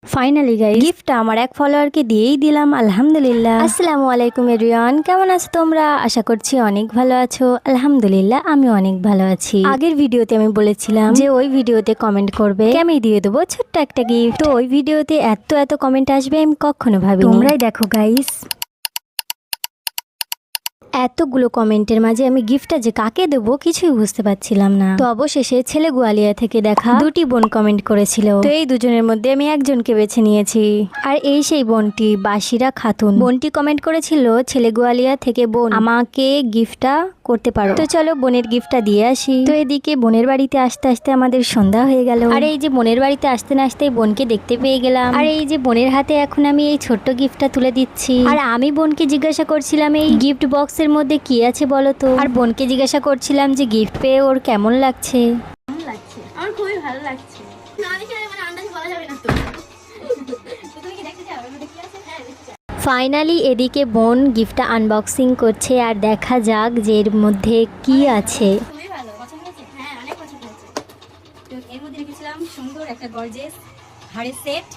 Finally guys গিফটটা আমার এক ফলোয়ারকে দিয়েই দিলাম, আলহামদুলিল্লাহ। আসসালামু আলাইকুম এভরিওয়ান, কেমন আছো তোমরা? আশা করছি অনেক ভালো আছো। আলহামদুলিল্লাহ আমি অনেক ভালো আছি। আগের ভিডিওতে আমি বলেছিলাম যে ওই ভিডিওতে কমেন্ট করবে, আমি দিয়ে দেবো ছোট্ট একটা গিফট। তো ওই ভিডিওতে এত কমেন্ট আসবে আমি কখনো ভাবিনি। তোমরাই দেখো গাইস, এতগুলো কমেন্টের মাঝে আমি গিফটটা যে কাকে দেবো কিছুই বুঝতে পারছিলাম না। তো অবশেষে ছেলে গোয়ালিয়া থেকে দেখা দুটি বোন কমেন্ট করেছিল, তো এই দুজনের মধ্যে আমি একজনকে বেছে নিয়েছি। আর এই সেই বোনটি বাসিরা খাতুন। বোনটি কমেন্ট করেছিল ছেলে গোয়ালিয়া থেকে বোন আমাকে গিফটটা করতে পারো। তো চলো বোনের গিফটটা দিয়ে আসি। তো এদিকে বোনের বাড়িতে আসতে আসতে আমাদের সন্ধ্যা হয়ে গেল। আর এই যে বোনের বাড়িতে আসতে না আসতে বোনকে দেখতে পেয়ে গেলাম। আর এই যে বোনের হাতে এখন আমি এই ছোট্ট গিফটটা তুলে দিচ্ছি। আর আমি বোনকে জিজ্ঞাসা করছিলাম এই গিফট বক্সের মধ্যে কি আছে বলো তো। আর বোনকে জিজ্ঞাসা করছিলাম যে গিফট পেয়ে ওর কেমন লাগছে। আমার খুবই ভালো লাগছে। না দেখে মানে আন্দাজ বলা যাবে না তো। তুমি কি দেখতে চাও? আমি দেখতে আছে? হ্যাঁ দেখতে চাই। ফাইনালি এদিকে বোন গিফটটা আনবক্সিং করছে, আর দেখা যাক যে এর মধ্যে কি আছে। খুবই ভালো, পছন্দ হয়েছে? হ্যাঁ অনেক পছন্দ হয়েছে। তো এর মধ্যে রেখেছিলাম সুন্দর একটা গর্জিয়াস হাড়ের সেট।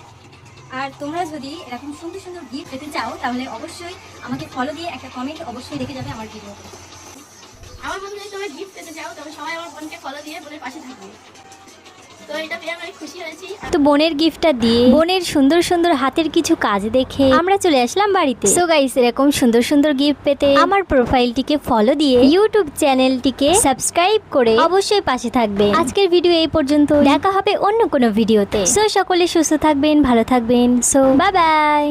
আর তোমরা যদি এরকম সুন্দর সুন্দর গিফট পেতে চাও তাহলে অবশ্যই আমাকে ফলো দিয়ে একটা কমেন্ট অবশ্যই রেখে যাবে আমার ভিডিওতে। আমার বন্ধু যদি তোমরা গিফট পেতে চাও তবে সবাই আমার বোনকে ফলো দিয়ে বোনের পাশে থাকবে। তো এটা পেয়ে আমি অনেক খুশি হয়েছি। তো বোনের গিফটটা দিয়ে বোনের সুন্দর সুন্দর হাতের কিছু কাজ দেখে আমরা চলে আসলাম বাড়িতে। সো গাইস এরকম সুন্দর সুন্দর গিফট পেতে আমার প্রোফাইলটিকে ফলো দিয়ে ইউটিউব চ্যানেলটিকে সাবস্ক্রাইব করে অবশ্যই পাশে থাকবে। আজকের ভিডিও এই পর্যন্ত, দেখা হবে অন্য কোনো ভিডিওতে। সো সকলে সুস্থ থাকবেন, ভালো থাকবেন। So bye bye.